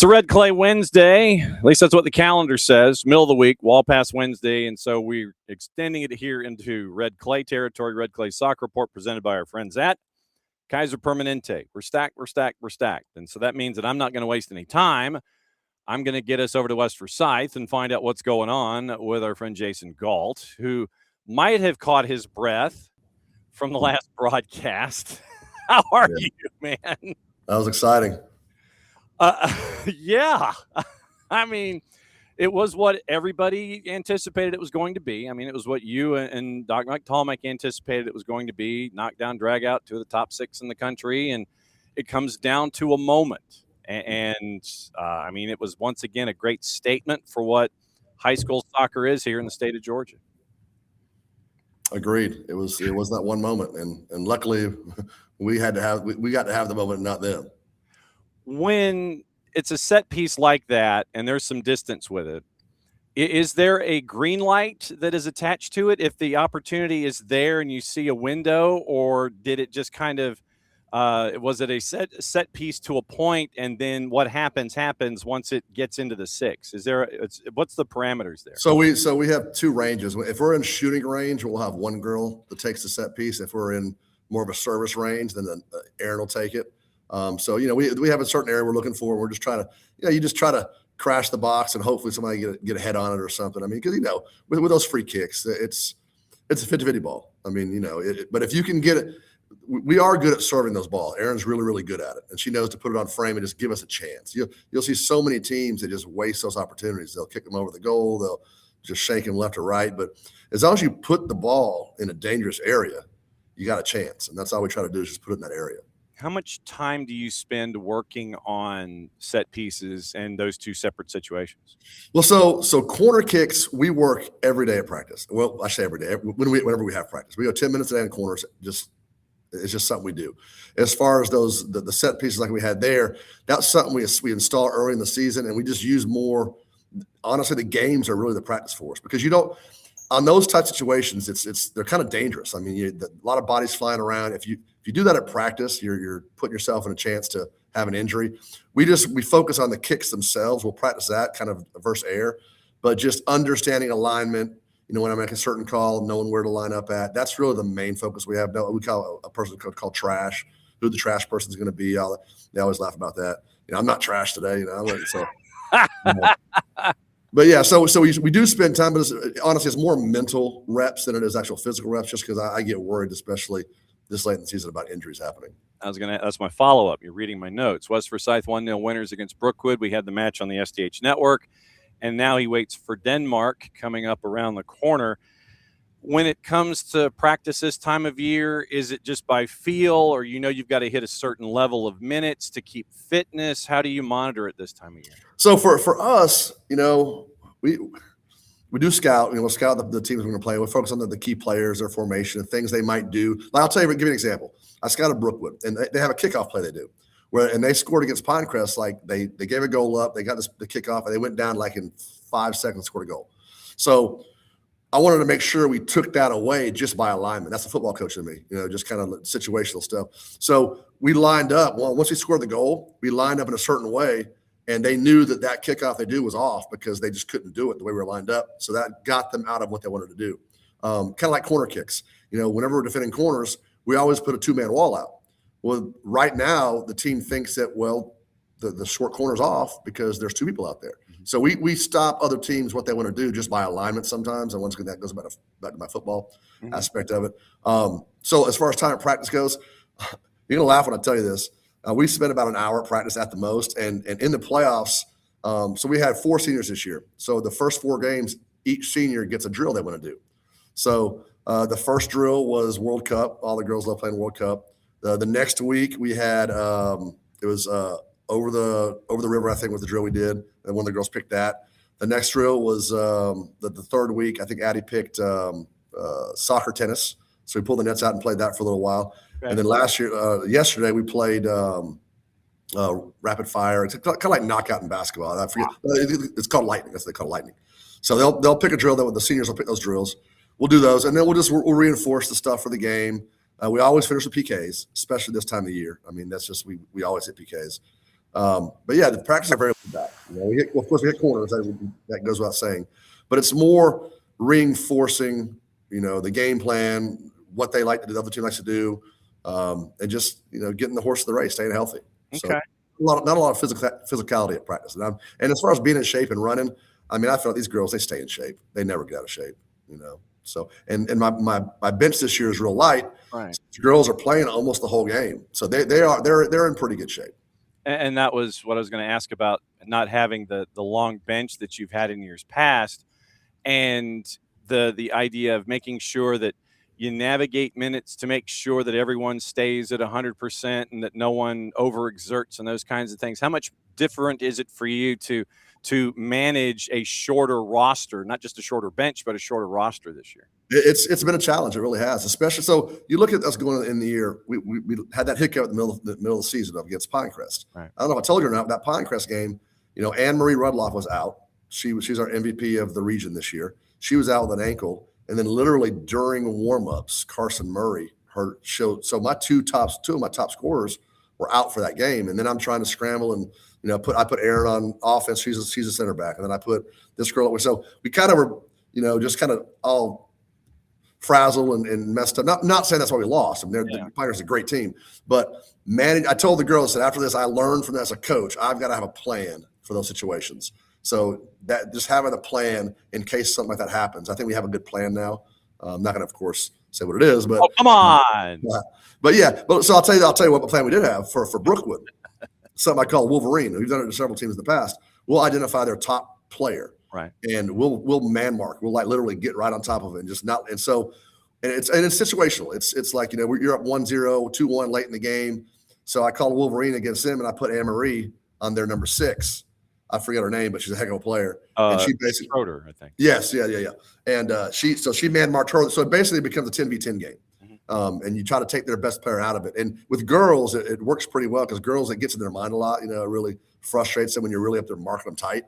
It's a Red Clay Wednesday. At least that's what the calendar says. Middle of the week, Wall Pass Wednesday. And so we're extending it here into Red Clay territory. Red Clay Soccer Report presented by our friends at Kaiser Permanente. We're stacked. And so that means that I'm not going to waste any time. I'm going to get us over to West Forsyth and find out what's going on with our friend Jason Galt, who might have caught his breath from the last broadcast. How are you, man? That was exciting. Yeah. I mean, it was what everybody anticipated it was going to be. I mean, it was what you and Doc Mike Tallmack anticipated it was going to be. Knockdown, drag out, two of the top 6 in the country. And it comes down to a moment. And I mean, it was once again a great statement for what high school soccer is here in the state of Georgia. Agreed. It was that one moment. And luckily we got to have the moment, not them. When it's a set piece like that and there's some distance with it, is there a green light that is attached to it if the opportunity is there and you see a window, or did it just kind of was it a set piece to a point and then what happens once it gets into the 6? What's the parameters there? So we have 2 ranges. If we're in shooting range, we'll have one girl that takes the set piece. If we're in more of a service range, then Aaron will take it. So, we have a certain area we're looking for. We're just trying to, you just try to crash the box and hopefully somebody get a head on it or something. I mean, because, with those free kicks, it's a 50-50 ball. I mean, but if you can get it, we are good at serving those balls. Erin's really, really good at it. And she knows to put it on frame and just give us a chance. You'll see so many teams that just waste those opportunities. They'll kick them over the goal. They'll just shake them left or right. But as long as you put the ball in a dangerous area, you got a chance. And that's all we try to do is just put it in that area. How much time do you spend working on set pieces and those 2 separate situations? Well, so corner kicks, we work every day at practice. Well, I say every day, whenever we have practice. We go 10 minutes a day in corners. It's just something we do. As far as the set pieces like we had there, that's something we install early in the season, and we just use more. Honestly, the games are really the practice for us, because on those type situations, they're kind of dangerous. I mean, a lot of bodies flying around. If you do that at practice, you're putting yourself in a chance to have an injury. We focus on the kicks themselves. We'll practice that kind of versus air, but just understanding alignment. When I make a certain call, knowing where to line up at. That's really the main focus we have. We call a person called trash. Who the trash person is going to be? They always laugh about that. I'm not trash today. So. But yeah, so we do spend time, but honestly, it's more mental reps than it is actual physical reps, just because I get worried, especially this late in the season, about injuries happening. That's my follow-up. You're reading my notes. West Forsyth 1-0 winners against Brookwood. We had the match on the SDH network, and now he waits for Denmark coming up around the corner. When it comes to practice this time of year, is it just by feel, or you've got to hit a certain level of minutes to keep fitness? How do you monitor it this time of year? So for us, we do scout. We'll scout the teams we're going to play. We'll focus on the key players, their formation, and things they might do. I'll tell you, give you an example. I scouted Brookwood, and they have a kickoff play they do, and they scored against Pinecrest. Like they gave a goal up, they got the kickoff, and they went down like in 5 seconds, scored a goal. So I wanted to make sure we took that away just by alignment. That's the football coach in me, just kind of situational stuff. So we lined up. Well, once we scored the goal, we lined up in a certain way, and they knew that kickoff they do was off because they just couldn't do it the way we were lined up. So that got them out of what they wanted to do. Kind of like corner kicks. Whenever we're defending corners, we always put a 2-man wall out. Well, right now, the team thinks that, the short corner's off because there's 2 people out there. So we stop other teams what they want to do just by alignment sometimes. And once again, that goes back to my football aspect of it. So as far as time at practice goes, you're going to laugh when I tell you this. We spent about an hour at practice at the most. And in the playoffs, so we had 4 seniors this year. So the first 4 games, each senior gets a drill they want to do. So the first drill was World Cup. All the girls love playing World Cup. The next week we had it was over the river, I think, was the drill we did. And one of the girls picked that. The next drill was the third week. I think Addie picked soccer tennis. So we pulled the nets out and played that for a little while. Okay. And then yesterday we played rapid fire. It's kind of like knockout in basketball. I forget. It's called lightning. That's what they call lightning. So they'll pick a drill. The seniors will pick those drills. We'll do those, and then we'll reinforce the stuff for the game. We always finish with PKs, especially this time of year. I mean, that's just we always hit PKs. But yeah, the practice are very laid back. Of course, we hit corners. That goes without saying. But it's more reinforcing, the game plan, what they like to do, the other team likes to do, and just getting the horse to the race, staying healthy. So Okay. not a lot of physicality at practice. And as far as being in shape and running, I mean, I feel like these girls, they stay in shape. They never get out of shape. So and my bench this year is real light. Right. So the girls are playing almost the whole game, so they're in pretty good shape. And that was what I was going to ask about, not having the long bench that you've had in years past, and the idea of making sure that you navigate minutes to make sure that everyone stays at 100% and that no one overexerts and those kinds of things. How much different is it for you to manage a shorter roster, not just a shorter bench, but a shorter roster this year? It's been a challenge. It really has, especially. So you look at us going in the year, we had that hiccup in the middle of the season up against Pinecrest. Right. I don't know if I told you or not, that Pinecrest game, Anne Marie Rudloff was out. She's our MVP of the region this year. She was out with an ankle. And then literally during warmups, Carson Murray showed. So two of my top scorers were out for that game. And then I'm trying to scramble and, I put Erin on offense. She's a center back. And then I put this girl. So we kind of were, just kind of all frazzled and messed up. Not saying that's why we lost. I mean, the Pirates are a great team, but I told the girls that after this, I learned from that as a coach, I've got to have a plan for those situations. So that just having a plan in case something like that happens, I think we have a good plan now. I'm not going to, of course, say what it is, but come on. So I'll tell you what plan we did have for Brookwood. Something I call Wolverine. We've done it to several teams in the past. We'll identify their top player, right, and we'll man mark. We'll literally get right on top of it and just not. And so, it's situational. It's like you're up 1-0, 2-1 late in the game. So I called Wolverine against them, and I put Anne Marie on their number 6. I forget her name, but she's a heck of a player. And she basically Schroeder, I think. Yes, yeah. And she man marked her. So it basically becomes a 10v10 game. And you try to take their best player out of it. And with girls, it works pretty well because girls, it gets in their mind a lot. It really frustrates them when you're really up there marking them tight.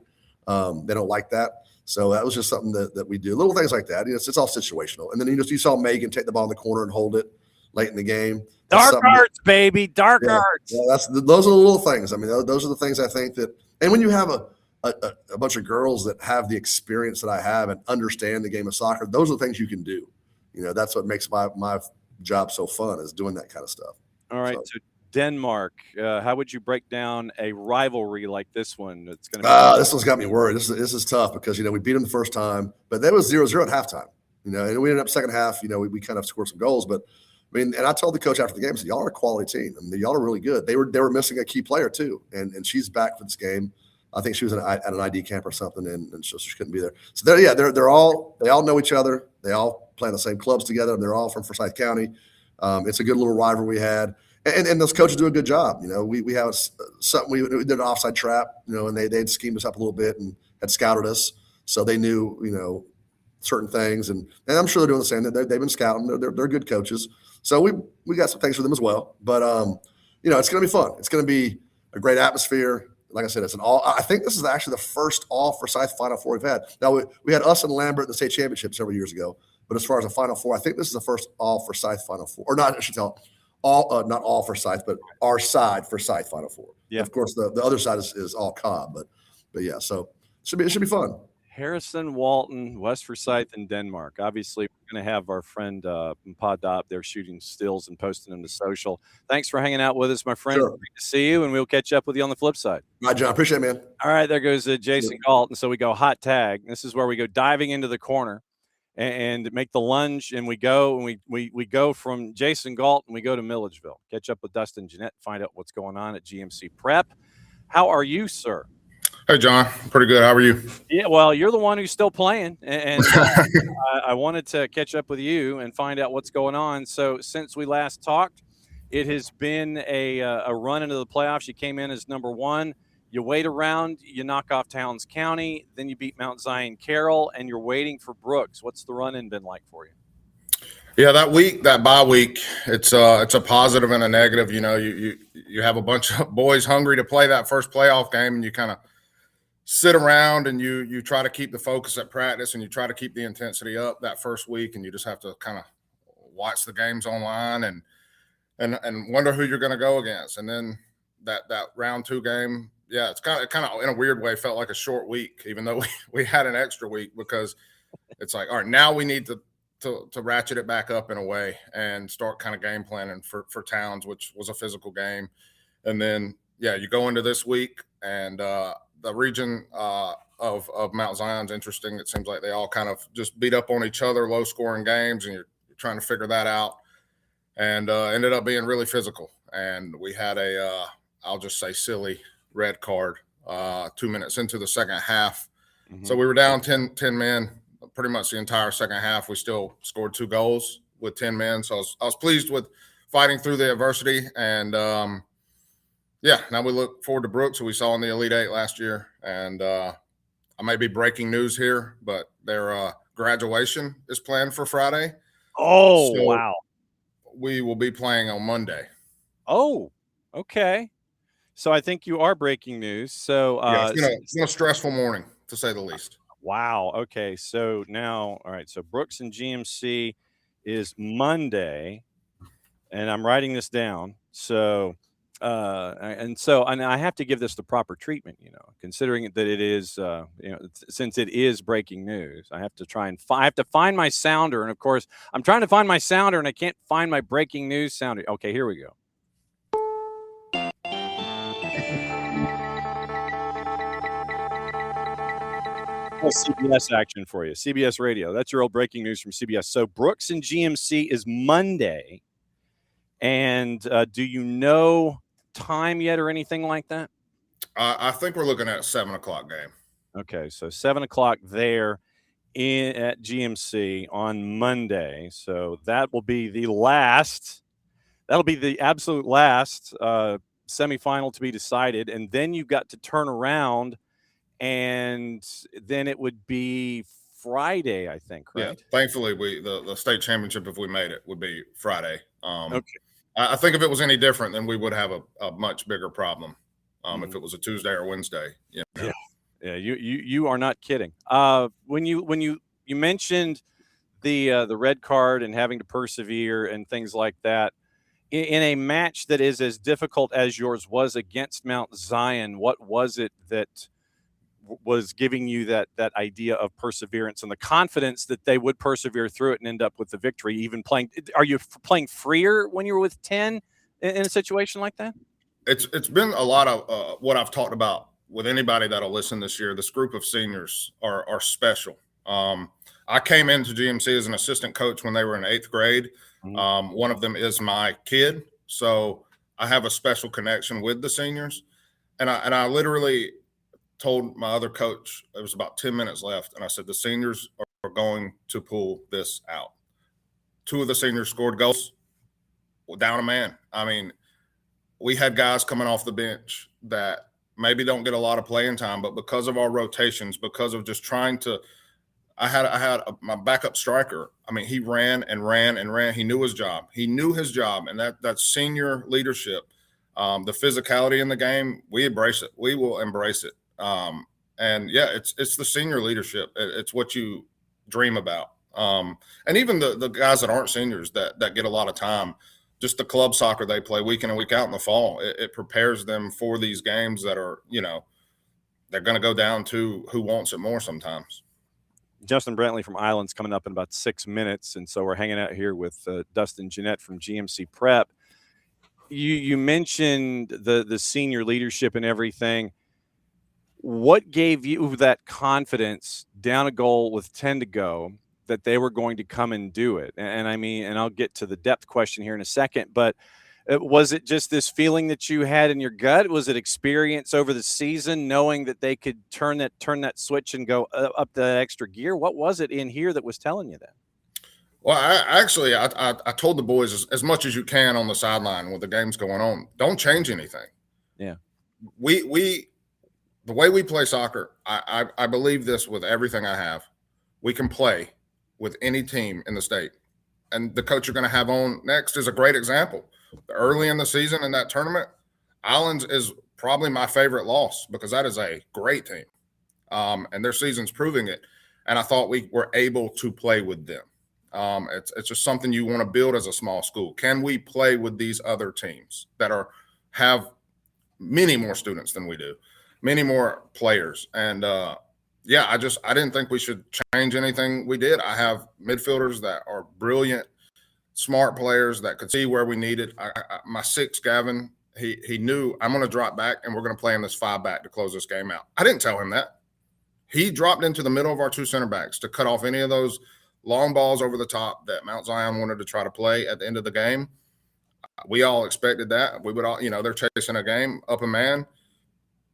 They don't like that. So that was just something that we do. Little things like that. It's all situational. And then you saw Megan take the ball in the corner and hold it late in the game. Dark arts, baby. Dark arts. Yeah, those are the little things. I mean, those are the things I think that. And when you have a bunch of girls that have the experience that I have and understand the game of soccer, those are the things you can do. That's what makes my job so fun, is doing that kind of stuff. All right. So Denmark, how would you break down a rivalry like this one? It's going to be this one's got me worried. This is tough because we beat them the first time, but that was 0-0 at halftime. And we ended up second half. We kind of scored some goals, but I mean, and I told the coach after the game, I said, y'all are a quality team. I mean, y'all are really good. They were missing a key player too, and she's back for this game. I think she was at an ID camp or something, and so she couldn't be there. So they all know each other. They all play in the same clubs together, and they're all from Forsyth County. It's a good little rivalry we had, and those coaches do a good job. We have something. We did an offside trap, and they'd schemed us up a little bit and had scouted us, so they knew certain things, and I'm sure they're doing the same. They've been scouting. They're good coaches, so we got some things for them as well. But it's going to be fun. It's going to be a great atmosphere. Like I said, I think this is actually the first all Forsyth Final Four we've had. Now, we had us and Lambert in the state championship several years ago, but as far as a Final Four, I think this is the first all Forsyth Final Four. Or not, I should tell, not all Forsyth, but our side Forsyth Final Four. Yeah. Of course, the other side is all Cobb, but yeah, so it should be fun. Harrison, Walton, West Forsyth, and Denmark. Obviously, we're going to have our friend Padop there shooting stills and posting them to social. Thanks for hanging out with us, my friend. Sure. Great to see you, and we'll catch up with you on the flip side. All right, John. Appreciate it, man. All right, there goes Jason Galt. And so we go hot tag. This is where we go diving into the corner and make the lunge, and we go and we go from Jason Galt and we go to Milledgeville. Catch up with Dustin Jennette, find out what's going on at GMC Prep. How are you, sir? Hey, John. Pretty good. How are you? Yeah, well, you're the one who's still playing, and I wanted to catch up with you and find out what's going on. So since we last talked, it has been a run into the playoffs. You came in as number 1. You wait around, you knock off Towns County, then you beat Mount Zion Carroll, and you're waiting for Brooks. What's the run-in been like for you? Yeah, that bye week, it's a positive and a negative. You have a bunch of boys hungry to play that first playoff game, and you kind of sit around and you try to keep the focus at practice and you try to keep the intensity up that first week, and you just have to kind of watch the games online and wonder who you're going to go against. And then that round 2 game, yeah, it's kind of in a weird way felt like a short week, even though we had an extra week, because it's like, all right, now we need to ratchet it back up in a way and start kind of game planning for Towns, which was a physical game. And then, yeah, you go into this week, and the region of Mount Zion's interesting. It seems like they all kind of just beat up on each other, low scoring games, and you're trying to figure that out. And ended up being really physical. And we had I'll just say silly red card 2 minutes into the second half. Mm-hmm. So we were down 10 men pretty much the entire second half. We still scored 2 goals with 10 men. So I was pleased with fighting through the adversity. And yeah, now we look forward to Brooks, who we saw in the Elite 8 last year. And I may be breaking news here, but their graduation is planned for Friday. Oh, so wow. We will be playing on Monday. Oh, okay. So I think you are breaking news. So yeah, it's been a stressful morning, to say the least. Wow. Okay. So now, all right. So Brooks and GMC is Monday, and I'm writing this down. So, and I have to give this the proper treatment, considering that it is, since it is breaking news, I have to try and I have to find my sounder. And of course, I'm trying to find my sounder, and I can't find my breaking news sounder. Okay, here we go. CBS action for you. CBS Radio. That's your old breaking news from CBS. So Brooks and GMC is Monday. And do you know time yet or anything like that? I think we're looking at a 7:00 game. Okay, so 7:00 there at GMC on Monday. So that will be the last. That'll be the absolute last semifinal to be decided. And then you've got to turn around, and then it would be Friday, I think, right? Yeah, thankfully, the state championship, if we made it, would be Friday. Okay. I think if it was any different, then we would have a much bigger problem if it was a Tuesday or Wednesday. Yeah. You are not kidding. When you mentioned the red card and having to persevere and things like that, in a match that is as difficult as yours was against Mount Zion, what was it that was giving you that idea of perseverance and the confidence that they would persevere through it and end up with the victory? Even playing, are you playing freer when you're with 10 in a situation like that? It's been a lot of what I've talked about with anybody that'll listen this year. This group of seniors are special. I came into GMC as an assistant coach when they were in 8th grade. Mm-hmm. One of them is my kid, so I have a special connection with the seniors. And I literally told my other coach, it was about 10 minutes left, and I said, the seniors are going to pull this out. 2 of the seniors scored goals down a man. I mean, we had guys coming off the bench that maybe don't get a lot of playing time, but because of our rotations, because of just trying to – I had my backup striker. I mean, he ran and ran and ran. He knew his job. And that senior leadership, the physicality in the game, we embrace it. We will embrace it. And yeah, it's the senior leadership. It's what you dream about. And even the guys that aren't seniors that get a lot of time, just the club soccer they play week in and week out in the fall, it prepares them for these games that are, they're going to go down to who wants it more sometimes. Justin Brantley from Island's coming up in about 6 minutes. And so we're hanging out here with Dustin Jennette from GMC Prep. You mentioned the senior leadership and everything. What gave you that confidence down a goal with 10 to go that they were going to come and do it? And I mean, and I'll get to the depth question here in a second, but was it just this feeling that you had in your gut? Was it experience over the season, knowing that they could turn that switch and go up the extra gear? What was it in here that was telling you that? Well, I told the boys as much as you can on the sideline with the games going on, don't change anything. Yeah. The way we play soccer, I believe this with everything I have. We can play with any team in the state. And the coach you're going to have on next is a great example. Early in the season in that tournament, Islands is probably my favorite loss because that is a great team. And their season's proving it. And I thought we were able to play with them. It's just something you want to build as a small school. Can we play with these other teams that have many more students than we do, many more players. And yeah, I didn't think we should change anything we did. I have midfielders that are brilliant, smart players that could see where we needed. My 6, Gavin, he knew I'm going to drop back and we're going to play in this 5 back to close this game out. I didn't tell him that. He dropped into the middle of our 2 center backs to cut off any of those long balls over the top that Mount Zion wanted to try to play at the end of the game. We all expected that. We would all, they're chasing a game up a man.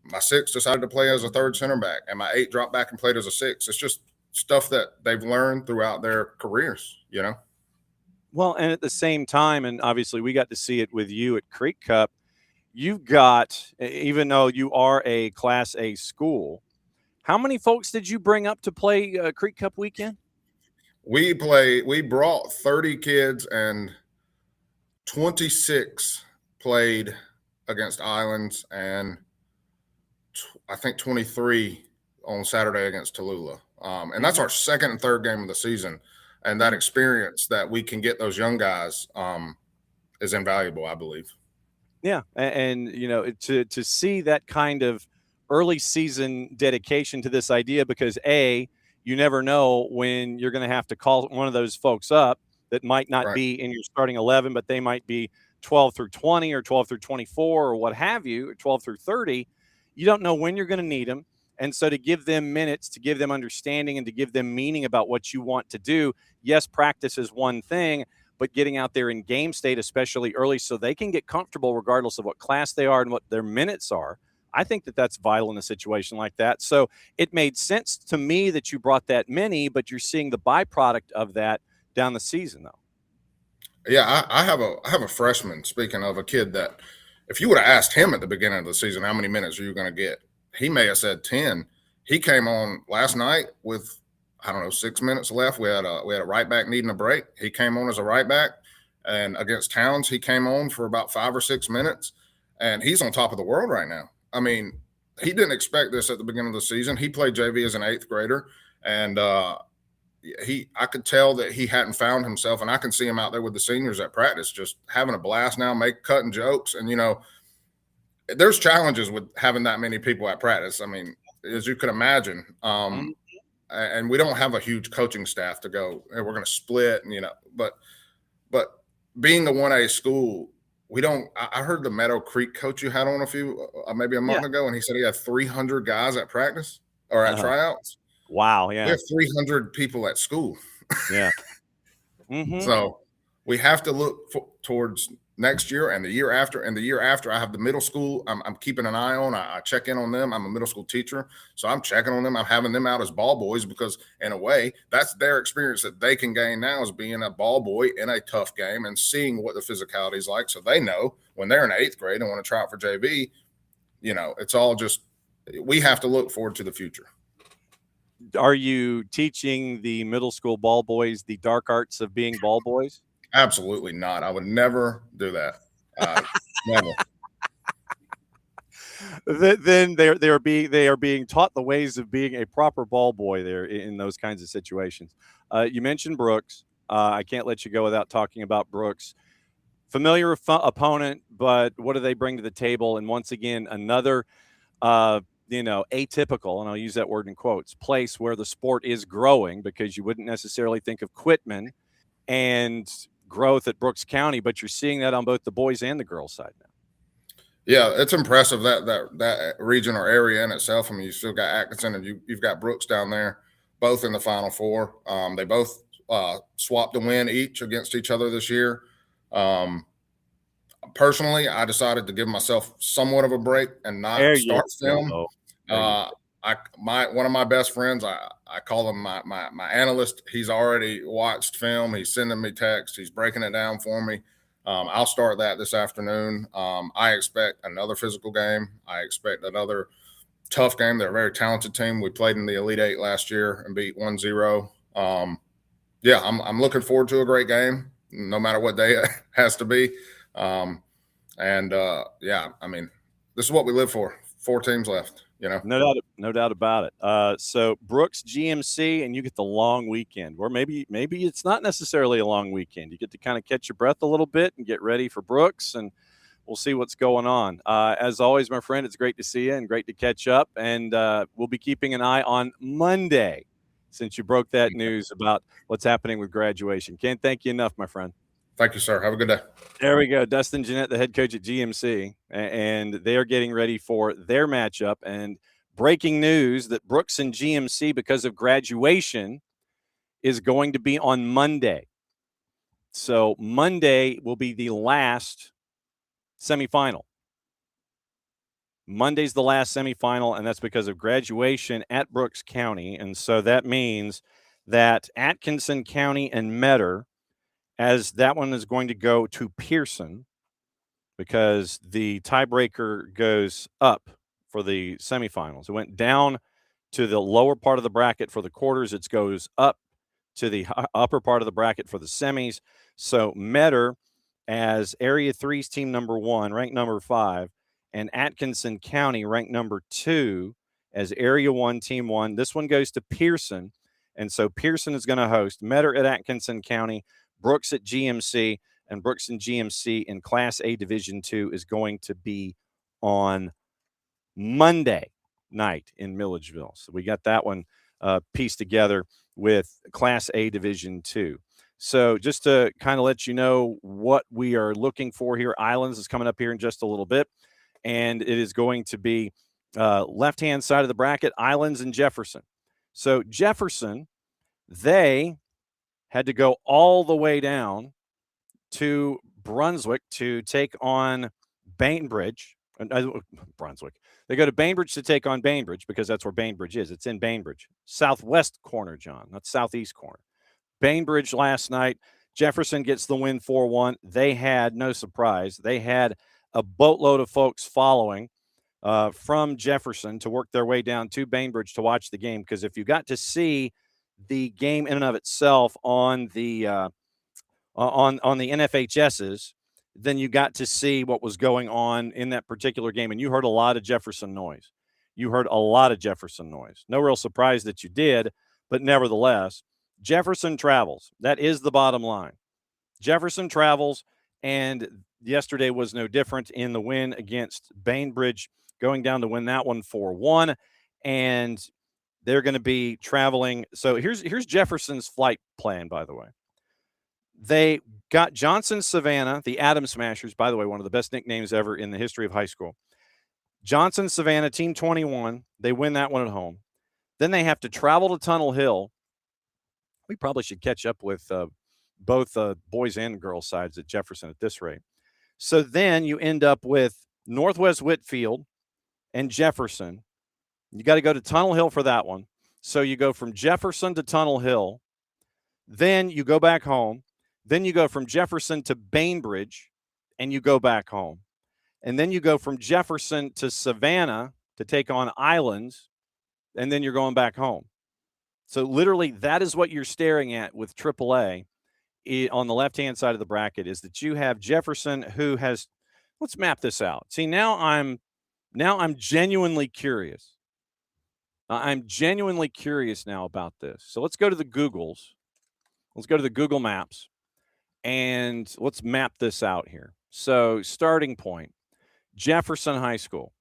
My 6 decided to play as a 3rd center back, and my 8 dropped back and played as a 6. It's just stuff that they've learned throughout their careers, Well, and at the same time, and obviously we got to see it with you at Creek Cup, you've got, even though you are a Class A school, how many folks did you bring up to play Creek Cup weekend? We brought 30 kids, and 26 played against Islands, and I think 23 on Saturday against Tallulah. And that's our 2nd and 3rd game of the season. And that experience that we can get those young guys is invaluable, I believe. Yeah. And to see that kind of early season dedication to this idea, because you never know when you're going to have to call one of those folks up that might not be in your starting 11, but they might be 12 through 20 or 12 through 24 or what have you, or 12 through 30. You don't know when you're going to need them. And so to give them minutes, to give them understanding, and to give them meaning about what you want to do, yes, practice is one thing, but getting out there in game state, especially early, so they can get comfortable regardless of what class they are and what their minutes are, I think that that's vital in a situation like that. So it made sense to me that you brought that many, but you're seeing the byproduct of that down the season, though. Yeah, I have a freshman, speaking of a kid that if you would have asked him at the beginning of the season, how many minutes are you going to get? He may have said 10. He came on last night with, 6 minutes left. We had a right back needing a break. He came on as a right back, and against Towns, he came on for about 5 or 6 minutes, and he's on top of the world right now. I mean, he didn't expect this at the beginning of the season. He played JV as an 8th grader, and I could tell that he hadn't found himself, and I can see him out there with the seniors at practice, just having a blast now, cutting jokes. And, there's challenges with having that many people at practice. I mean, as you can imagine, and we don't have a huge coaching staff to go, hey, we're going to split, but being the 1A school, I heard the Meadow Creek coach you had on maybe a month ago, and he said he had 300 guys at practice or at tryouts. Wow. Yeah. We have 300 people at school. Yeah. So we have to look towards next year and the year after and the year after. I have the middle school I'm keeping an eye on. I check in on them. I'm a middle school teacher, so I'm checking on them. I'm having them out as ball boys because, in a way, that's their experience that they can gain now, is being a ball boy in a tough game and seeing what the physicality is like, so they know when they're in 8th grade and want to try out for JV, it's all just, we have to look forward to the future. Are you teaching the middle school ball boys the dark arts of being ball boys? Absolutely not. I would never do that. Never. Then they are being taught the ways of being a proper ball boy there in those kinds of situations. You mentioned Brooks. I can't let you go without talking about Brooks. Familiar opponent, but what do they bring to the table? And once again, another atypical, and I'll use that word in quotes, place where the sport is growing, because you wouldn't necessarily think of Quitman and growth at Brooks County, but you're seeing that on both the boys and the girls side now. Yeah, it's impressive that region or area in itself. I mean, you still got Atkinson and you've got Brooks down there, both in the Final Four. They both swapped a win each against each other this year. Personally, I decided to give myself somewhat of a break and not start film. One of my best friends, I call him my analyst. He's already watched film. He's sending me texts. He's breaking it down for me. I'll start that this afternoon. I expect another physical game. I expect another tough game. They're a very talented team. We played in the Elite Eight last year and beat 1-0. I'm looking forward to a great game, no matter what day it has to be. I mean, this is what we live for. 4 teams left. No doubt about it. So Brooks GMC, and you get the long weekend, or maybe it's not necessarily a long weekend. You get to kind of catch your breath a little bit and get ready for Brooks. And we'll see what's going on. As always, my friend, it's great to see you and great to catch up. And we'll be keeping an eye on Monday since you broke that news about what's happening with graduation. Can't thank you enough, my friend. Thank you, sir. Have a good day. There we go. Dustin Jennette, the head coach at GMC, and they are getting ready for their matchup. And breaking news that Brooks and GMC, because of graduation, is going to be on Monday. So Monday will be the last semifinal. Monday's the last semifinal, and that's because of graduation at Brooks County. And so that means that Atkinson County and Metter, as that one is going to go to Pearson because the tiebreaker goes up for the semifinals. It went down to the lower part of the bracket for the quarters. It goes up to the upper part of the bracket for the semis. So Metter, as Area 3's team number 1, ranked number 5, and Atkinson County, ranked number 2, as Area 1, Team 1. This one goes to Pearson, and so Pearson is going to host Metter at Atkinson County, Brooks at GMC, and Brooks and GMC in Class A Division 2 is going to be on Monday night in Milledgeville. So we got that one pieced together with Class A Division 2. So just to kind of let you know what we are looking for here, Islands is coming up here in just a little bit, and it is going to be left-hand side of the bracket, Islands and Jefferson. So Jefferson, they had to go all the way down to Brunswick to take on Bainbridge. Brunswick. They go to Bainbridge to take on Bainbridge because that's where Bainbridge is. It's in Bainbridge. Southwest corner, John, not southeast corner. Bainbridge last night. Jefferson gets the win 4-1. They had, no surprise, they had a boatload of folks following from Jefferson to work their way down to Bainbridge to watch the game, because if you got to see the game in and of itself on the NFHSs, then you got to see what was going on in that particular game, and you heard a lot of Jefferson noise. No real surprise that you did, but nevertheless, Jefferson travels. That is the bottom line. Jefferson travels, and yesterday was no different in the win against Bainbridge, going down to win that one 4-1, and they're going to be traveling. So here's Jefferson's flight plan, by the way. They got Johnson Savannah, the Atom Smashers, by the way, one of the best nicknames ever in the history of high school. Johnson Savannah, Team 21. They win that one at home. Then they have to travel to Tunnel Hill. We probably should catch up with both boys and girls sides at Jefferson at this rate. So then you end up with Northwest Whitfield and Jefferson. You got to go to Tunnel Hill for that one. So you go from Jefferson to Tunnel Hill. Then you go back home. Then you go from Jefferson to Bainbridge, and you go back home. And then you go from Jefferson to Savannah to take on Islands, and then you're going back home. So literally that is what you're staring at with AAA on the left-hand side of the bracket, is that you have Jefferson, who has – let's map this out. See, now I'm genuinely curious. I'm genuinely curious now about this. So let's go to the Googles. Let's go to the Google Maps. And let's map this out here. So starting point, Jefferson High School.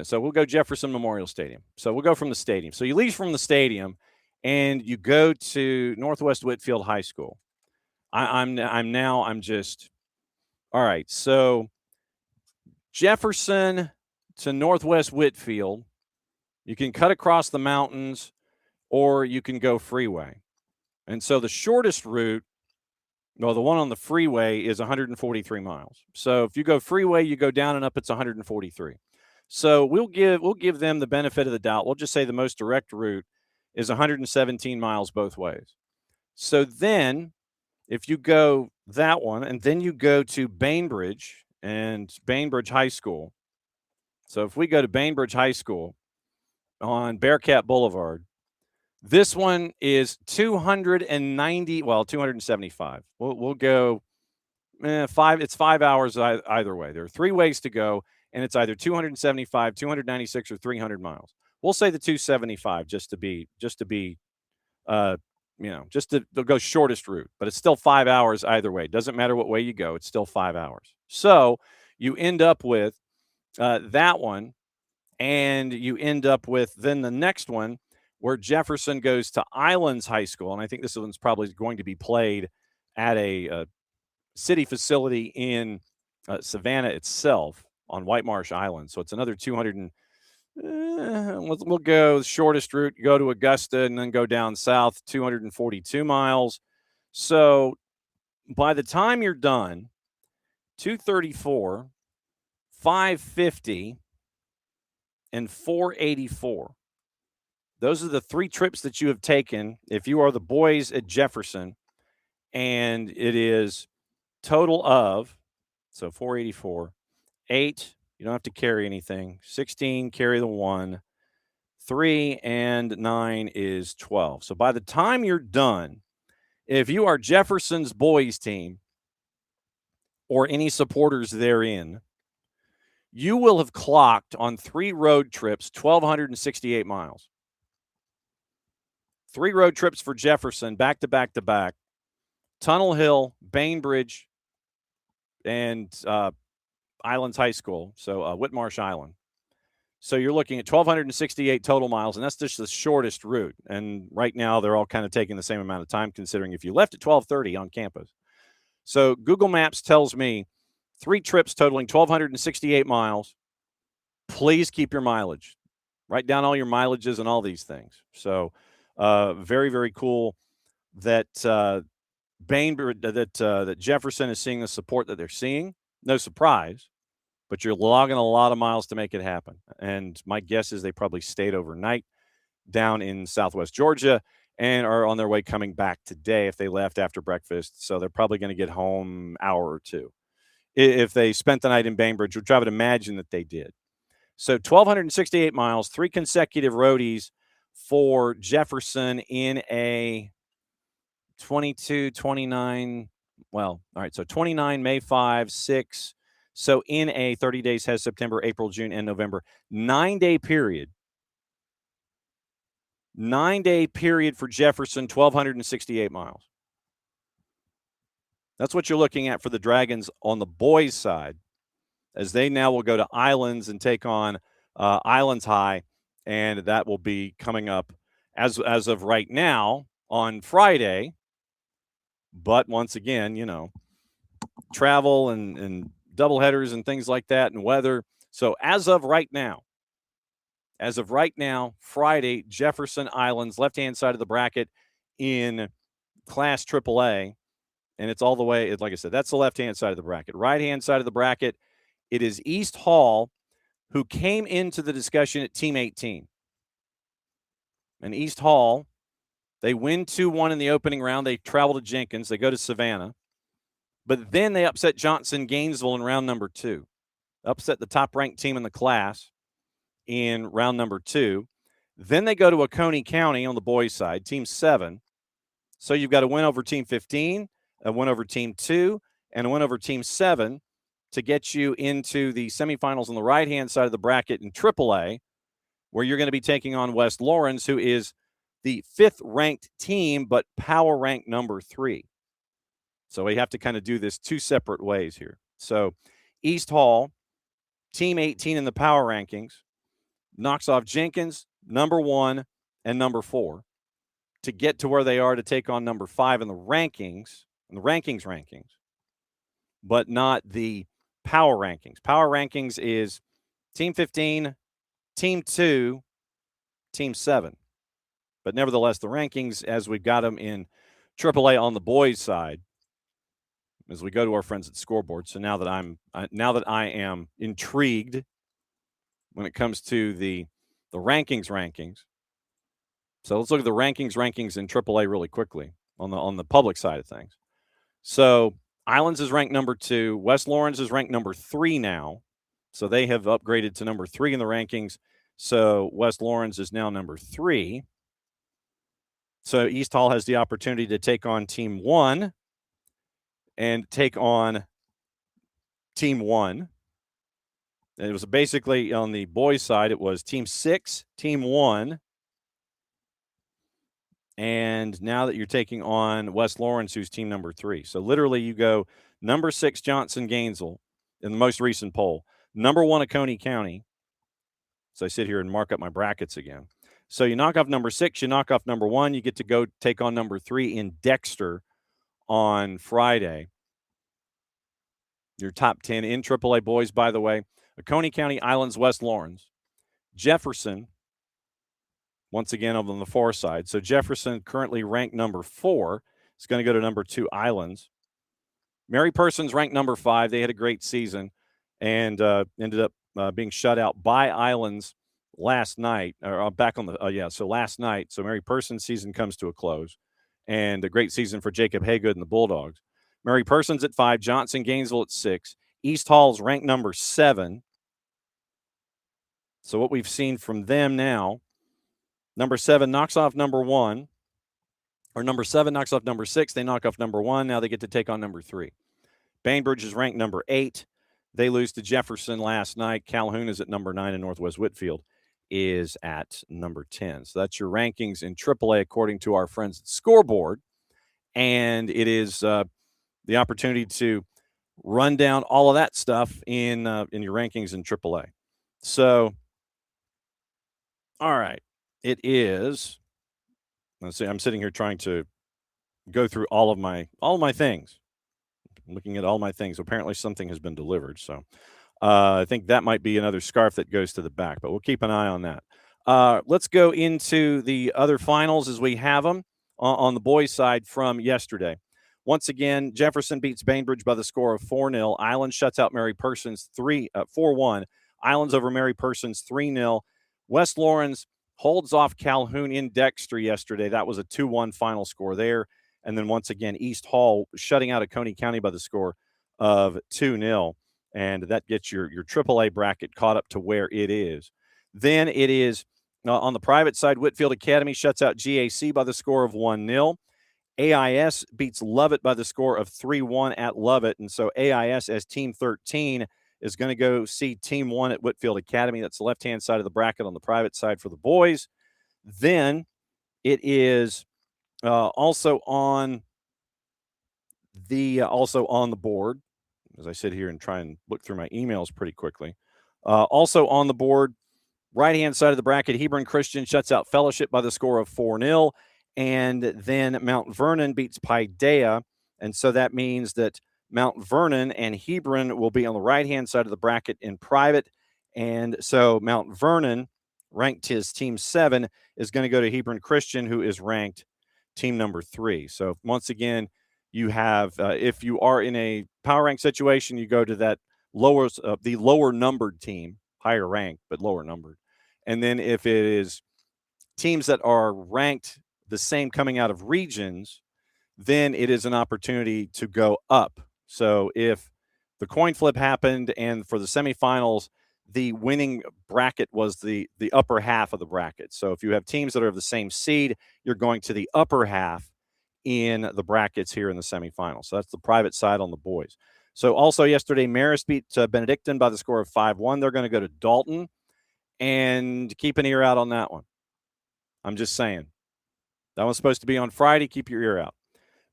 So we'll go Jefferson Memorial Stadium. So we'll go from the stadium. So you leave from the stadium and you go to Northwest Whitfield High School. I'm just, all right. So Jefferson to Northwest Whitfield, you can cut across the mountains or you can go freeway. And so the shortest route, well, the one on the freeway is 143 miles. So if you go freeway, you go down and up, it's 143. So we'll give them the benefit of the doubt. We'll just say the most direct route is 117 miles both ways. So then if you go that one, and then you go to Bainbridge and Bainbridge High School. So if we go to Bainbridge High School on Bearcat Boulevard, this one is 275. We'll go 5. It's 5 hours either way. There are 3 ways to go, and it's either 275, 296, or 300 miles. We'll say the 275 just to go shortest route, but it's still 5 hours either way. It doesn't matter what way you go. It's still 5 hours. So you end up with that one, and you end up with then the next one where Jefferson goes to Islands High School. And I think this one's probably going to be played at a city facility in Savannah itself on White Marsh Island. So it's another 200 and we'll go the shortest route, go to Augusta and then go down south 242 miles. So by the time you're done, 234, 550, and 484. Those are the 3 trips that you have taken if you are the boys at Jefferson, and it is total of, so 484, 8, you don't have to carry anything, 16, carry the 1, 3, and 9 is 12. So by the time you're done, if you are Jefferson's boys team or any supporters therein, you will have clocked on 3 road trips 1,268 miles. 3 road trips for Jefferson, back to back to back. Tunnel Hill, Bainbridge, and Islands High School, so Whitmarsh Island. So you're looking at 1,268 total miles, and that's just the shortest route. And right now they're all kind of taking the same amount of time, considering if you left at 12:30 on campus. So Google Maps tells me 3 trips totaling 1,268 miles. Please keep your mileage. Write down all your mileages and all these things. So very, very cool that Bainbridge, that Jefferson is seeing the support that they're seeing. No surprise, but you're logging a lot of miles to make it happen. And my guess is they probably stayed overnight down in Southwest Georgia and are on their way coming back today if they left after breakfast. So they're probably going to get home an hour or two if they spent the night in Bainbridge, which I would imagine that they did. So 1,268 miles, 3 consecutive roadies for Jefferson in a 22, 29, well, all right, so 29, May 5, 6. So in a 30 days has September, April, June, and November. 9-day period. 9-day period for Jefferson, 1,268 miles. That's what you're looking at for the Dragons on the boys' side, as they now will go to Islands and take on Islands High, and that will be coming up as of right now on Friday. But once again, travel and doubleheaders and things like that and weather. So as of right now, Friday, Jefferson Islands, left-hand side of the bracket in Class AAA. And it's all the way, like I said, that's the left-hand side of the bracket. Right-hand side of the bracket, it is East Hall, who came into the discussion at Team 18. And East Hall, they win 2-1 in the opening round. They travel to Jenkins. They go to Savannah. But then they upset Johnson Gainesville in round number 2. Upset the top-ranked team in the class in round number 2. Then they go to Oconee County on the boys' side, Team 7. So you've got a win over Team 15, a win over Team 2, and a win over Team 7 to get you into the semifinals on the right-hand side of the bracket in AAA, where you're going to be taking on West Lawrence, who is the 5th-ranked team, but power rank number 3. So we have to kind of do this 2 separate ways here. So East Hall, Team 18 in the power rankings, knocks off Jenkins, number 1, and number 4 to get to where they are to take on number 5 in the rankings, but not the power rankings. Power rankings is Team 15, Team 2, Team 7. But nevertheless, the rankings, as we've got them in AAA on the boys' side, as we go to our friends at Scoreboard. So now that I am intrigued when it comes to the rankings. So let's look at the rankings in AAA really quickly on the public side of things. So Islands is ranked number 2. West Lawrence is ranked number 3 now. So they have upgraded to number 3 in the rankings. So West Lawrence is now number 3. So East Hall has the opportunity to take on Team 1 and take on Team 1. And it was basically on the boys' side, it was Team 6, Team 1. And now that you're taking on West Lawrence, who's team number 3. So literally you go number 6 Johnson Gainesville in the most recent poll. Number 1, Oconee County. So I sit here and mark up my brackets again. So you knock off number 6, you knock off number 1, you get to go take on number 3 in Dexter on Friday. Your top 10 in AAA boys, by the way. Oconee County, Islands, West Lawrence. Jefferson, once again on the far side. So Jefferson currently ranked number 4. It's going to go to number 2, Islands. Mary Persons ranked number 5. They had a great season and ended up being shut out by Islands last night. So last night. So Mary Persons' season comes to a close. And a great season for Jacob Haygood and the Bulldogs. Mary Persons at 5, Johnson Gainesville at 6. East Hall's ranked number 7. So what we've seen from them now, number 7 knocks off number 1, or number 7 knocks off number 6. They knock off number 1. Now they get to take on number 3. Bainbridge is ranked number 8. They lose to Jefferson last night. Calhoun is at number 9, and Northwest Whitfield is at number 10. So that's your rankings in AAA according to our friends at Scoreboard. And it is the opportunity to run down all of that stuff in your rankings in AAA. So, all right, it is. Let's see. I'm sitting here trying to go through all of my things. I'm looking at all my things. Apparently, something has been delivered. So, I think that might be another scarf that goes to the back. But we'll keep an eye on that. Let's go into the other finals as we have them on the boys' side from yesterday. Once again, Jefferson beats Bainbridge by the score of 4-0. Islands shuts out Mary Persons 4-1. Islands over Mary Persons 3-0. West Lawrence holds off Calhoun in Dexter yesterday. That was a 2-1 final score there. And then once again, East Hall shutting out Oconee County by the score of 2-0. And that gets your AAA bracket caught up to where it is. Then it is on the private side, Whitfield Academy shuts out GAC by the score of 1-0. AIS beats Lovett by the score of 3-1 at Lovett. And so AIS as Team 13 is going to go see Team 1 at Whitfield Academy. That's the left-hand side of the bracket on the private side for the boys. Then it is also on the board, as I sit here and try and look through my emails pretty quickly. Also on the board, right-hand side of the bracket, Hebron Christian shuts out Fellowship by the score of 4-0. And then Mount Vernon beats Paideia. And so that means that Mount Vernon and Hebron will be on the right-hand side of the bracket in private. And so Mount Vernon, ranked his Team 7, is going to go to Hebron Christian, who is ranked Team number 3. So once again, you have, if you are in a power rank situation, you go to that the lower numbered team, higher ranked, but lower numbered. And then if it is teams that are ranked the same coming out of regions, then it is an opportunity to go up. So if the coin flip happened and for the semifinals, the winning bracket was the upper half of the bracket. So if you have teams that are of the same seed, you're going to the upper half in the brackets here in the semifinals. So that's the private side on the boys. So also yesterday, Marist beat Benedictine by the score of 5-1. They're going to go to Dalton, and keep an ear out on that one. I'm just saying. That one's supposed to be on Friday. Keep your ear out.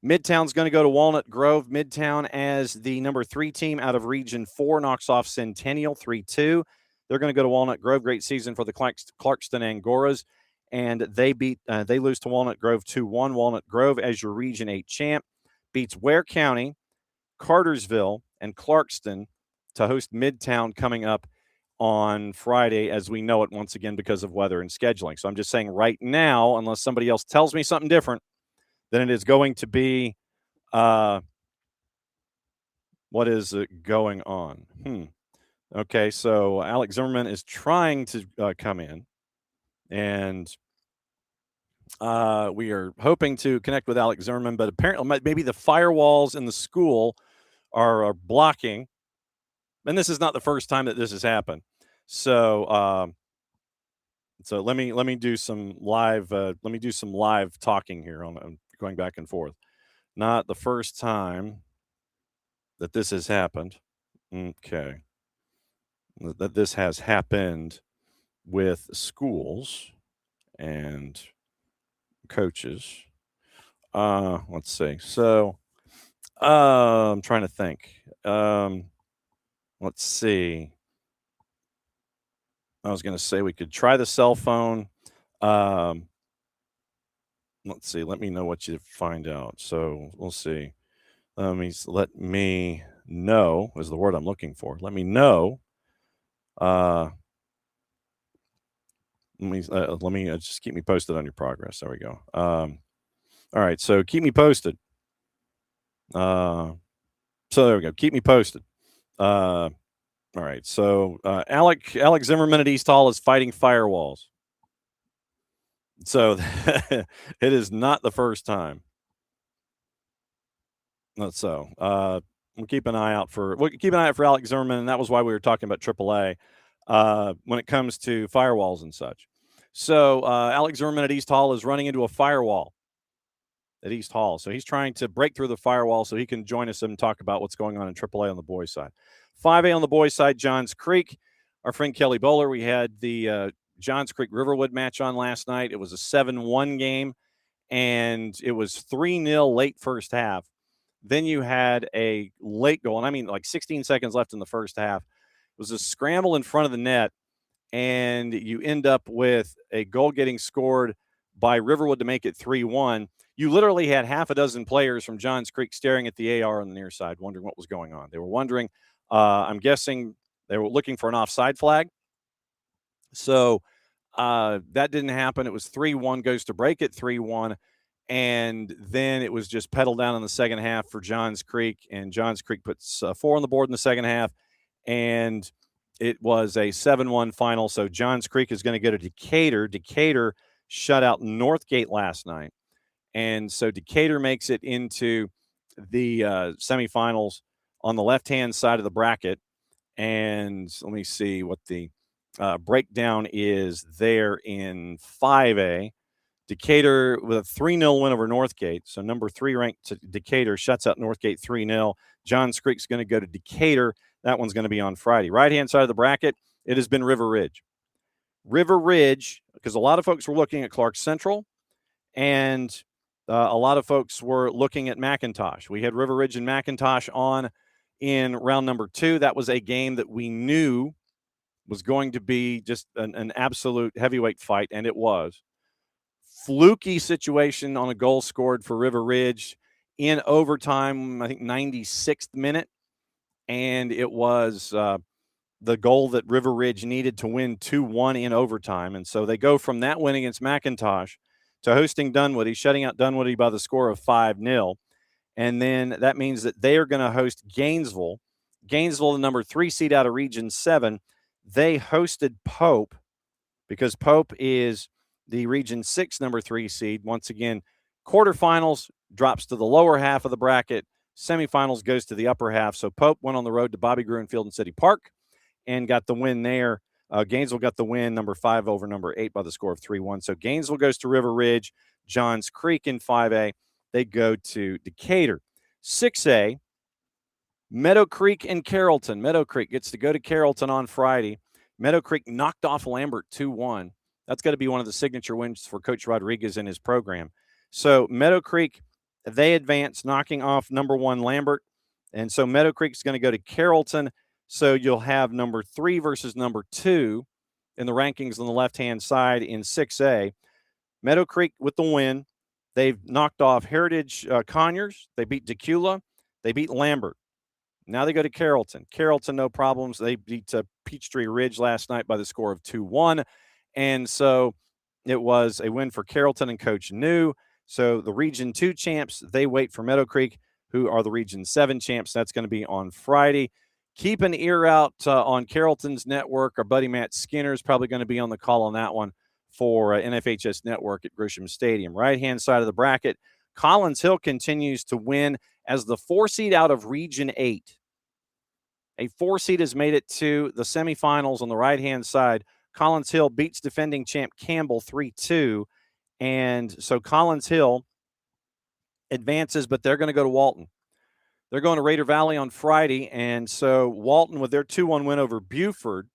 Midtown's going to go to Walnut Grove. Midtown, as the number 3 team out of Region 4, knocks off Centennial 3-2. They're going to go to Walnut Grove. Great season for the Clarkston Angoras. And they lose to Walnut Grove 2-1. Walnut Grove, as your Region 8 champ, beats Ware County, Cartersville, and Clarkston to host Midtown coming up on Friday, as we know it, once again, because of weather and scheduling. So I'm just saying right now, unless somebody else tells me something different, then it is going to be what is going on. Okay, so Alex Zimmerman is trying to come in, and we are hoping to connect with Alex Zimmerman, but apparently maybe the firewalls in the school are blocking. And this is not the first time that this has happened. So, so let me do some live. Let me do some live talking here on going back and forth. Not the first time that this has happened. Okay, that this has happened with schools and coaches. Let's see. So, I'm trying to think. let's see. I was going to say we could try the cell phone. Let's see. Let me know what you find out. So we'll see. Let me know is the word I'm looking for. Let me know. Let me just keep me posted on your progress. There we go. All right. So keep me posted. So there we go. Keep me posted. All right. So Alex Zimmerman at East Hall is fighting firewalls. So it is not the first time. So we'll keep an eye out for Alex Zimmerman, and that was why we were talking about AAA when it comes to firewalls and such. So Alex Zimmerman at East Hall is running into a firewall at East Hall. So he's trying to break through the firewall so he can join us and talk about what's going on in AAA on the boys' side. 5A on the boys' side, Johns Creek. Our friend Kelly Bowler, we had the Johns Creek Riverwood match on last night. It was a 7-1 game, and it was 3-0 late first half. Then you had a late goal, and I mean like 16 seconds left in the first half. It was a scramble in front of the net, and you end up with a goal getting scored by Riverwood to make it 3-1. You literally had half a dozen players from Johns Creek staring at the AR on the near side, wondering what was going on. They were wondering, I'm guessing they were looking for an offside flag. So that didn't happen. It was 3-1, goes to break at 3-1. And then it was just pedal down in the second half for Johns Creek. And Johns Creek puts 4 on the board in the second half. And it was a 7-1 final. So Johns Creek is going to go to Decatur. Decatur shut out Northgate last night. And so Decatur makes it into the semifinals on the left-hand side of the bracket. And let me see what the breakdown is there in 5A. Decatur with a 3-0 win over Northgate. So number 3 ranked Decatur shuts out Northgate 3-0. Johns Creek's going to go to Decatur. That one's going to be on Friday. Right-hand side of the bracket, it has been River Ridge. River Ridge, because a lot of folks were looking at Clark Central, and a lot of folks were looking at McIntosh. We had River Ridge and McIntosh on in round number 2. That was a game that we knew was going to be just an absolute heavyweight fight, and it was. Fluky situation on a goal scored for River Ridge in overtime, I think 96th minute, and it was the goal that River Ridge needed to win 2-1 in overtime. And so they go from that win against McIntosh to hosting Dunwoody, shutting out Dunwoody by the score of 5-0. And then that means that they are going to host Gainesville. Gainesville, the number 3 seed out of Region 7. They hosted Pope because Pope is the Region 6 number 3 seed. Once again, quarterfinals drops to the lower half of the bracket. Semifinals goes to the upper half. So Pope went on the road to Bobby Gruen Field in City Park and got the win there. Gainesville got the win, number 5 over number 8 by the score of 3-1. So Gainesville goes to River Ridge. Johns Creek in 5A, they go to Decatur. 6A, Meadow Creek and Carrollton. Meadow Creek gets to go to Carrollton on Friday. Meadow Creek knocked off Lambert 2-1. That's got to be one of the signature wins for Coach Rodriguez and his program. So Meadow Creek, they advance, knocking off number 1 Lambert. And so Meadow Creek is going to go to Carrollton. So you'll have number 3 versus number 2 in the rankings on the left-hand side in 6A. Meadow Creek with the win. They've knocked off Heritage Conyers. They beat Decula. They beat Lambert. Now they go to Carrollton. Carrollton, no problems. They beat Peachtree Ridge last night by the score of 2-1. And so it was a win for Carrollton and Coach New. So the Region 2 champs, they wait for Meadow Creek, who are the Region 7 champs. That's going to be on Friday. Keep an ear out on Carrollton's network. Our buddy Matt Skinner is probably going to be on the call on that one for NFHS Network at Grisham Stadium. Right-hand side of the bracket, Collins Hill continues to win as the 4 seed out of Region 8. A 4 seed has made it to the semifinals on the right-hand side. Collins Hill beats defending champ Campbell 3-2. And so Collins Hill advances, but they're going to go to Walton. They're going to Raider Valley on Friday. And so Walton with their 2-1 win over Buford.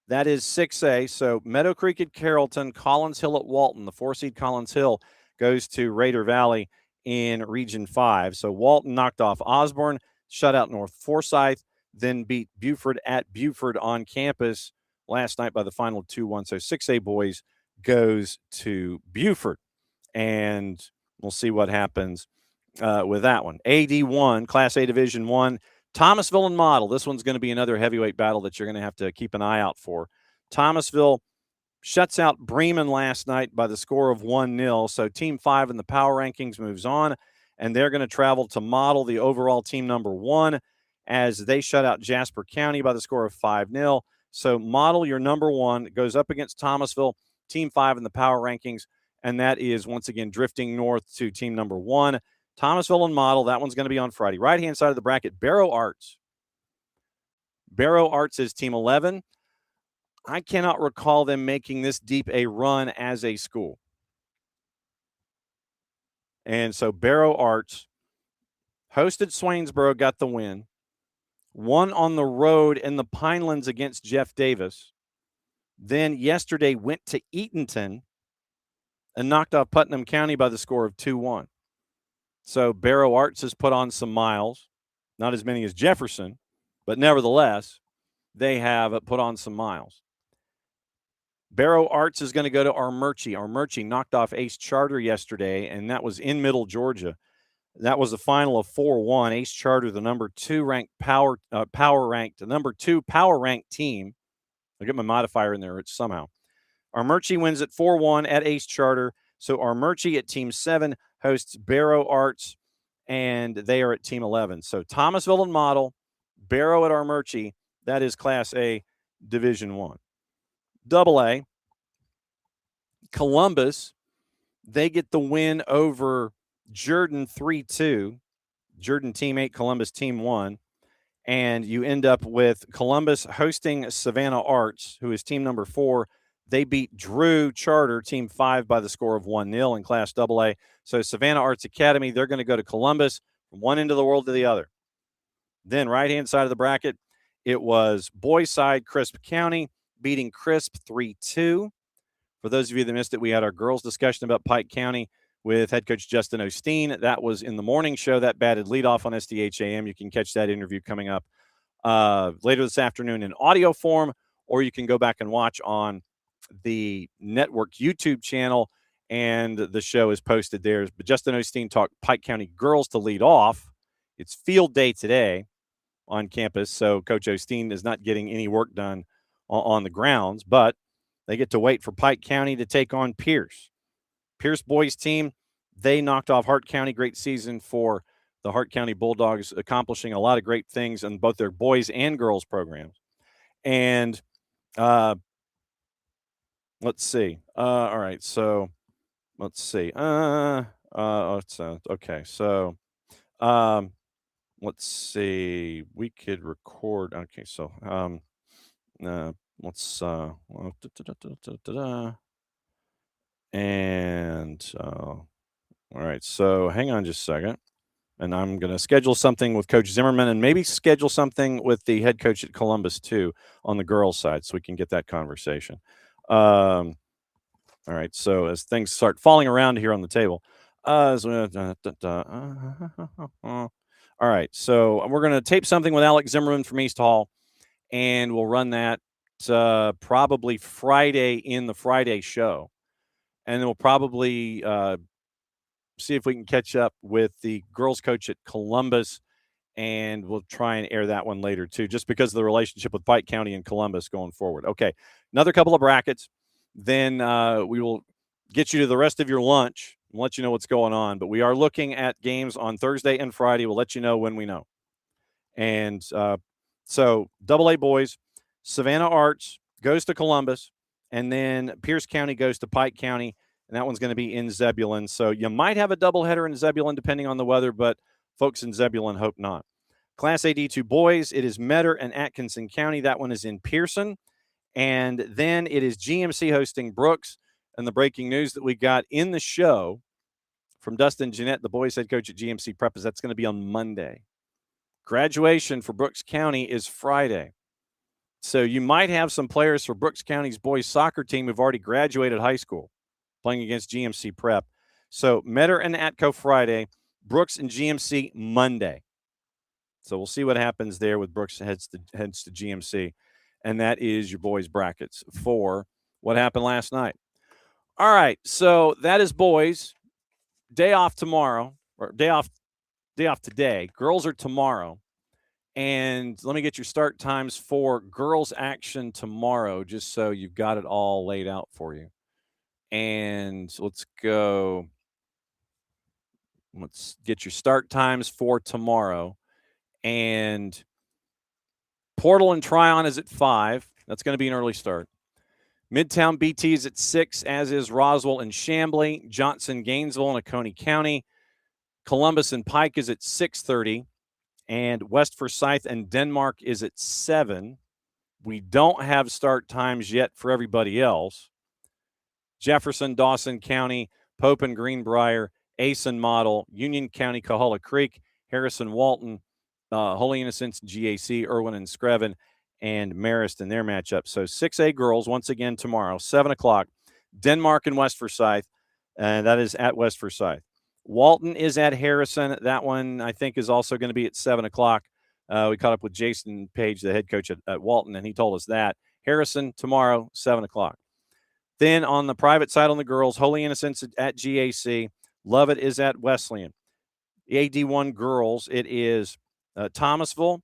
That is 6A. So Meadow Creek at Carrollton, Collins Hill at Walton. The 4 seed Collins Hill goes to Raider Valley in Region 5. So Walton knocked off Osborne, shut out North Forsyth. then beat Buford at Buford on campus last night by the final 2-1. So 6A boys goes to Buford, and we'll see what happens with that one. AD1, Class A Division 1, Thomasville and Model. This one's going to be another heavyweight battle that you're going to have to keep an eye out for. Thomasville shuts out Bremen last night by the score of 1-0. So Team 5 in the power rankings moves on, and they're going to travel to Model, the overall team number 1, as they shut out Jasper County by the score of 5-0. So Model, your number 1, goes up against Thomasville, Team 5 in the power rankings, and that is once again drifting north to team number 1. Thomasville and Model, that one's going to be on Friday. Right-hand side of the bracket, Barrow Arts. Barrow Arts is team 11. I cannot recall them making this deep a run as a school. And so Barrow Arts hosted Swainsboro, got the win. Won on the road in the Pinelands against Jeff Davis. Then yesterday went to Eatonton and knocked off Putnam County by the score of 2-1. So Barrow Arts has put on some miles, not as many as Jefferson, but nevertheless, they have put on some miles. Barrow Arts is going to go to Armurchie. Armurchie knocked off Ace Charter yesterday, and that was in Middle Georgia. That was a final of 4-1. Ace Charter, the number 2 ranked power ranked team. I'll get my modifier in there somehow. Armurchie wins at 4-1 at Ace Charter. So Armurchie at team 7 hosts Barrow Arts, and they are at team 11. So Thomasville and Model, Barrow at Armurchie, that is Class A Division 1. Double A, Columbus, they get the win over Jordan 3-2. Jordan team 8, Columbus team 1. And you end up with Columbus hosting Savannah Arts, who is team number 4. They beat Drew Charter, team 5, by the score of 1-0 in Class AA. So Savannah Arts Academy, they're going to go to Columbus from one end of the world to the other. Then right-hand side of the bracket, it was boys side, Crisp County, beating Crisp 3-2. For those of you that missed it, we had our girls discussion about Pike County with head coach Justin Osteen. That was in the morning show. That batted leadoff on SDHAM. You can catch that interview coming up later this afternoon in audio form, or you can go back and watch on the network YouTube channel, and the show is posted there. But Justin Osteen talked Pike County girls to lead off. It's field day today on campus, so Coach Osteen is not getting any work done on the grounds, but they get to wait for Pike County to take on Pierce. Pierce boys team, they knocked off Hart County. Great season for the Hart County Bulldogs, accomplishing a lot of great things in both their boys and girls programs. And let's see. All right, so let's see. Okay, so let's see. We could record. Okay, so let's and all right, so hang on just a second, and I'm going to schedule something with Coach Zimmerman, and maybe schedule something with the head coach at Columbus too on the girls side, so we can get that conversation. All right, so as things start falling around here on the table, all right, so we're going to tape something with Alex Zimmerman from East Hall, and we'll run that probably Friday in the Friday show. And then we'll probably see if we can catch up with the girls coach at Columbus, and we'll try and air that one later too, just because of the relationship with Pike County and Columbus going forward. Okay, another couple of brackets. Then we will get you to the rest of your lunch and let you know what's going on. But we are looking at games on Thursday and Friday. We'll let you know when we know. And so AA boys, Savannah Arts goes to Columbus, and then Pierce County goes to Pike County, and that one's going to be in Zebulon. So you might have a doubleheader in Zebulon depending on the weather, but folks in Zebulon hope not. Class A D2 boys, it is Metter and Atkinson County. That one is in Pearson. And then it is GMC hosting Brooks. And the breaking news that we got in the show from Dustin Jennette, the boys head coach at GMC Prep, is that's going to be on Monday. Graduation for Brooks County is Friday. So you might have some players for Brooks County's boys soccer team who've already graduated high school playing against GMC Prep. So Metter and Atco Friday, Brooks and GMC Monday. So we'll see what happens there with Brooks heads to GMC. And that is your boys' brackets for what happened last night. All right, so that is boys. Day off tomorrow, or day off today. Girls are tomorrow. And let me get your start times for girls action tomorrow, just so you've got it all laid out for you. And let's go. Let's get your start times for tomorrow. And Portal and Tryon is at 5. That's going to be an early start. Midtown BT is at 6, as is Roswell and Chamblee. Johnson, Gainesville, and Oconee County. Columbus and Pike is at 6:30. And West Forsyth and Denmark is at 7. We don't have start times yet for everybody else. Jefferson, Dawson County, Pope and Greenbrier, Asen Model, Union County, Coahulla Creek, Harrison, Walton, Holy Innocents, GAC, Irwin and Screven, and Marist in their matchup. So 6A girls, once again tomorrow, 7 o'clock. Denmark and West Forsyth, and that is at West Forsyth. Walton is at Harrison. That one, I think, is also going to be at 7 o'clock. We caught up with Jason Page, the head coach at Walton, and he told us that. Harrison tomorrow, 7 o'clock. Then on the private side on the girls, Holy Innocents at GAC. Lovett is at Wesleyan. The AD1 girls, it is Thomasville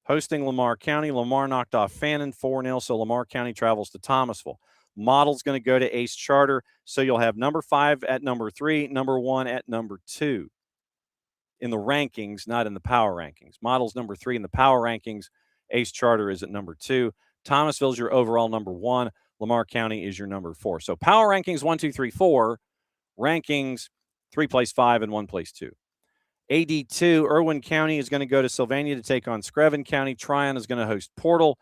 hosting Lamar County. Lamar knocked off Fannin 4-0, so Lamar County travels to Thomasville. Model's going to go to Ace Charter, so you'll have number 5 at number 3, number 1 at number 2 in the rankings, not in the power rankings. Model's number 3 in the power rankings. Ace Charter is at number 2. Thomasville's your overall number 1. Lamar County is your number 4. So power rankings 1, 2, 3, 4. Rankings 3 place 5 and 1 place 2. AD2, Irwin County is going to go to Sylvania to take on Screven County. Tryon is going to host Portal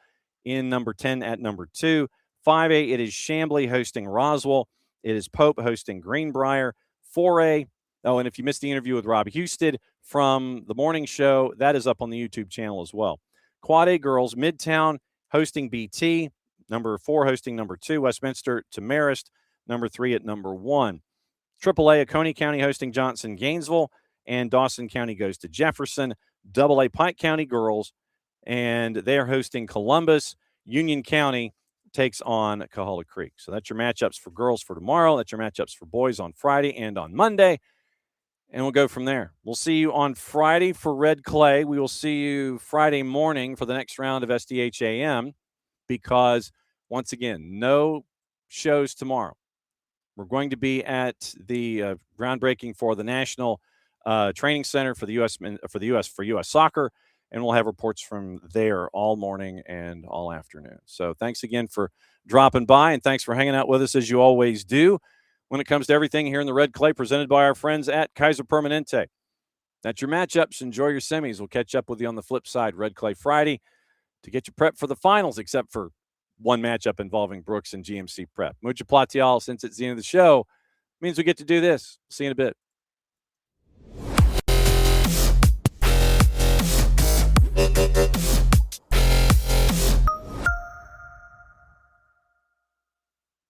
in number 10 at number 2. 5A, it is Chamblee hosting Roswell. It is Pope hosting Greenbrier. 4A, oh, and if you missed the interview with Rob Husted from the morning show, that is up on the YouTube channel as well. Quad A girls, Midtown hosting BT. Number 4 hosting number 2. Westminster to Marist. Number 3 at number 1. AAA, Oconee County hosting Johnson, Gainesville. And Dawson County goes to Jefferson. AA, Pike County girls, and they're hosting Columbus. Union County takes on Coahulla Creek. So that's your matchups for girls for tomorrow. That's your matchups for boys on Friday and on Monday. And we'll go from there. We'll see you on Friday for Red Clay. We will see you Friday morning for the next round of SDHAM because, once again, no shows tomorrow. We're going to be at the groundbreaking for the National Training Center for the U.S. Soccer, and we'll have reports from there all morning and all afternoon. So thanks again for dropping by, and thanks for hanging out with us as you always do when it comes to everything here in the Red Clay, presented by our friends at Kaiser Permanente. That's your matchups. Enjoy your semis. We'll catch up with you on the flip side, Red Clay Friday, to get you prepped for the finals, except for one matchup involving Brooks and GMC Prep. Mucha platial, since it's the end of the show, means we get to do this. See you in a bit.